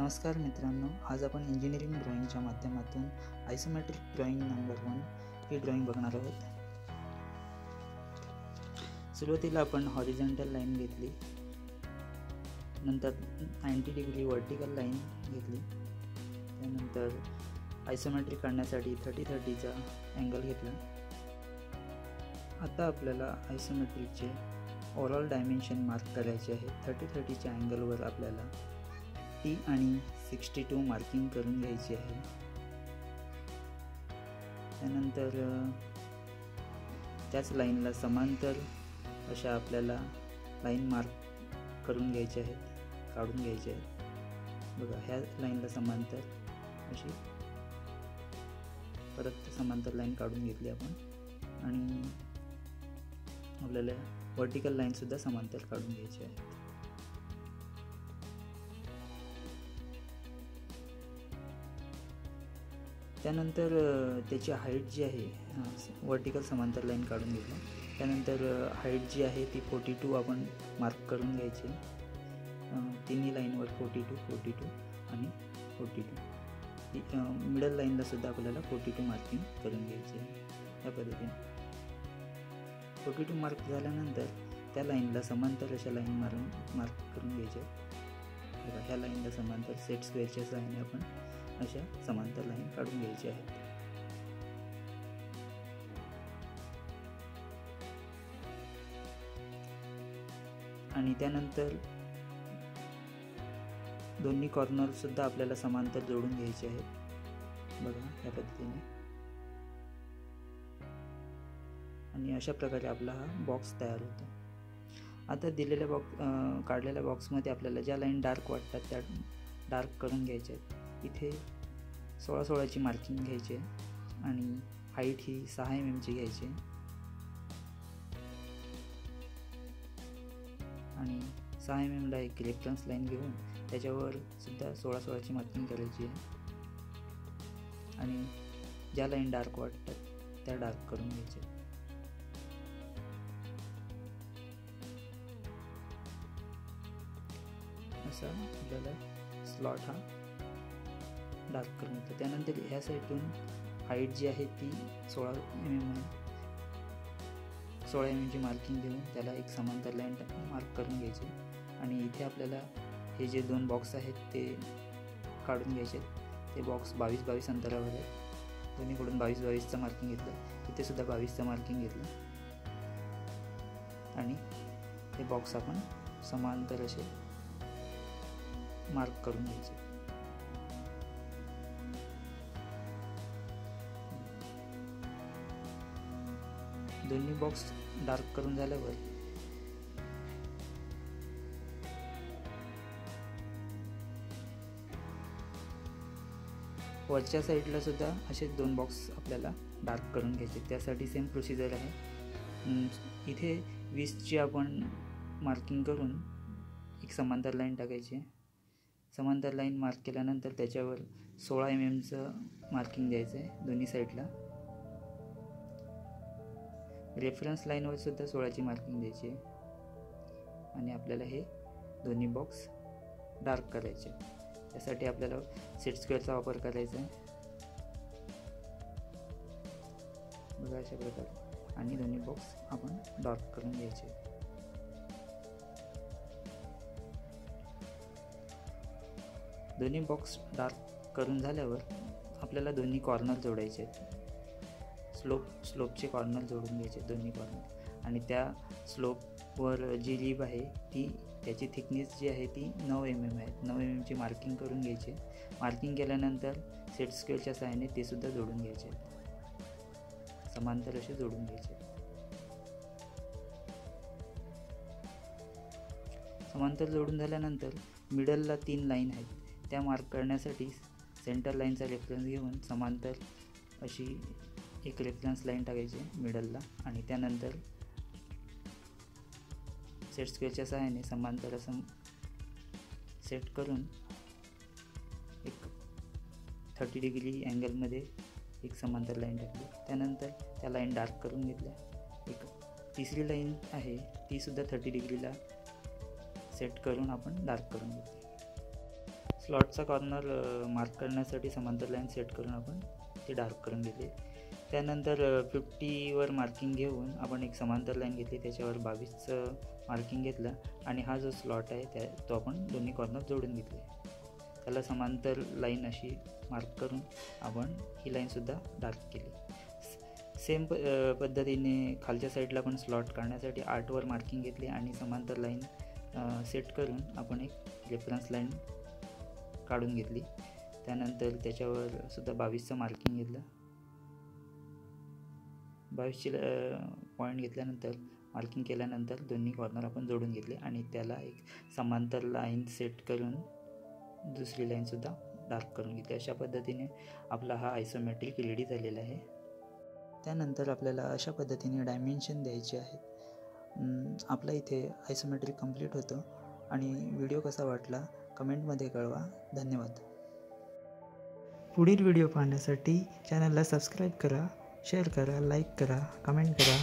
नमस्कार मित्रांनो, आज आपण इंजिनिअरिंग ड्रॉइंगच्या माध्यमातून आयसोमेट्रिक ड्रॉइंग नंबर 1 ही ड्रॉइंग बघणार आहोत. सुरुवातीला आपण हॉरिझॉन्टल लाईन घेतली, नंतर 90 डिग्री व्हर्टिकल लाईन घेतली, त्यानंतर आयसोमेट्रिक काढण्यासाठी 30-30चा अँगल घेतला. आता आपल्याला आयसोमेट्रिकचे ओव्हरऑल डायमेन्शन मार्क करायचे आहे. 30-30च्या अँगलवर आपल्याला T आणि 62 मार्किंग करून घ्यायची आहे. त्यानंतर त्याच लाईनला समांतर अशा आपल्याला लाईन मार्क करून घ्यायचे आहेत, काढून घ्यायचे आहेत. बघा, ह्या लाईनला समांतर अशी परत समांतर लाईन काढून घेतली आपण, आणि आपल्याला व्हर्टिकल लाईनसुद्धा समांतर काढून घ्यायची आहे. त्यानंतर त्याची हाईट जी आहे, व्हर्टिकल समांतर लाईन काढून घेतली. त्यानंतर हाईट जी आहे ती 42 आपण मार्क करून घ्यायची. तिन्ही लाईनवर 42 आणि 42. मिडल लाईनला सुद्धा आपल्याला 42 मार्किंग करून घ्यायची आहे. या पद्धतीने 42 मार्क झाल्यानंतर त्या लाईनला समांतर अशा लाईन मार्क करून घ्यायचे. बघा, ह्या लाईनला समांतर सेट स्क्वेअरच्या सहाय्याने आपण अशा समांतर लाईन काढून घ्यायची आहेत. आणि त्यानंतर दोन्ही कॉर्नर सुद्धा आपल्याला समांतर जोडून घ्यायचे आहेत. बघा, या पद्धतीने. आणि अशा प्रकारे आपला हा बॉक्स तयार होतो. आता दिलेल्या काढलेल्या बॉक्समध्ये आपल्याला ज्या लाईन डार्क वाटतात त्या डार्क करून घ्यायच्या आहेत. इथे 16-16ची मार्किंग घ्यायची आहे आणि हाईट ही 6 mm ची घ्यायची आहे. आणि 6 mm ला एक रेफरन्स लाईन घेऊन त्याच्यावर सुद्धा 16-16ची मार्किंग करायची आहे. आणि ज्या लाईन डार्क वाटतात त्या डार्क करून घ्यायच्या. असा आपल्याला स्लॉट हा डार्क करून घेतो. त्यानंतर ह्या साईडून हाईट जी आहे ती 16 mm ची मार्किंग घेऊन त्याला एक समांतर लाईन मार्क करून घ्यायची. आणि इथे आपल्याला हे जे 2 बॉक्स आहेत ते काढून घ्यायचे. ते बॉक्स 22-22 अंतरावर आहेत. दोन्हीकडून 22-22चं मार्किंग घेतलं. इथे सुद्धा 22चं मार्किंग घेतलं आणि हे बॉक्स आपण समांतर असे मार्क करून घ्यायचे. दोन्ही बॉक्स डार्क करून झाल्यावर वरच्या साईडला सुद्धा असे 2 बॉक्स आपल्याला डार्क करून घ्यायचे. त्यासाठी सेम प्रोसिजर आहे. इथे 20ची आपण मार्किंग करून एक समांतर लाईन टाकायची. समांतर लाईन मार्क केल्यानंतर त्याच्यावर 16 mm मार्किंग द्यायचं आहे दोन्ही साईडला. रेफरन्स लाईनवर सुद्धा 16ची मार्किंग द्यायची आहे. आणि आपल्याला हे दोन्ही बॉक्स डार्क करायचे. त्यासाठी आपल्याला सेट स्क्वेअरचा वापर करायचा आहे. बघा, अशा प्रकारे. आणि दोन्ही बॉक्स आपण डार्क करून घ्यायचे. दोन्ही बॉक्स डार्क करून झाल्यावर आपल्याला दोन्ही कॉर्नर जोडायचे आहेत. स्लोपचे कॉर्नर जोडून घ्यायचे, दोन्ही कॉर्नर. आणि त्या स्लोपवर जी रिब आहे ती, त्याची थिकनेस जी आहे ती 9 mm आहे. 9 mm ची मार्किंग करून घ्यायची. मार्किंग केल्यानंतर सेट स्क्वेअरच्या सहाय्याने ते सुद्धा जोडून घ्यायचे, समांतर असे जोडून घ्यायचे. समांतर जोडून झाल्यानंतर मिडलला 3 लाईन आहेत. त्या मार्क करण्यासाठी सेंटर लाईनचा रेफरन्स घेऊन समांतर अशी एक रेफरन्स लाईन टाकायची मिडलला. आणि त्यानंतर सेट स्क्वेअरच्या सहाय्याने समांतर असं सेट करून एक 30 डिग्री अँगलमध्ये एक समांतर लाईन टाकली. त्यानंतर त्या लाईन डार्क करून घेतल्या. एक तिसरी लाईन आहे ती सुद्धा 30 डिग्रीला सेट करून आपण डार्क करून घेतली. स्लॉटचा कॉर्नर मार्क करण्यासाठी समांतर लाईन सेट करून आपण ते डार्क करून घेतले. त्यानंतर 50वर मार्किंग घेऊन आपण एक समांतर लाईन घेतली, त्याच्यावर 22चं मार्किंग घेतलं आणि हा जो स्लॉट आहे तो आपण दोन्ही कॉर्नर जोडून घेतले. त्याला समांतर लाईन अशी मार्क करून आपण ही लाईनसुद्धा डार्क केली. सेम पद्धतीने खालच्या साईडला पण स्लॉट काढण्यासाठी 8वर मार्किंग घेतली आणि समांतर लाईन सेट करून आपण एक रेफरन्स लाईन काढून घेतली. त्यानंतर त्याच्यावर सुद्धा 22चं मार्किंग घेतलं. 22ची पॉईंट घेतल्यानंतर मार्किंग केल्यानंतर दोन्ही कॉर्नर आपण जोडून घेतले आणि त्याला एक समांतर लाईन सेट करून दुसरी लाईनसुद्धा डार्क करून घेतली. अशा पद्धतीने आपला हा आयसोमेट्रिक रेडी झालेला आहे. त्यानंतर आपल्याला अशा पद्धतीने डायमेन्शन द्यायचे आहेत. आपला इथे आयसोमेट्रिक कंप्लीट होतं आणि व्हिडिओ कसा वाटला कमेंटमध्ये कळवा. धन्यवाद. पुढील व्हिडिओ पाहण्यासाठी चॅनलला सबस्क्राईब करा, शेअर करा, लाईक करा, कमेंट करा.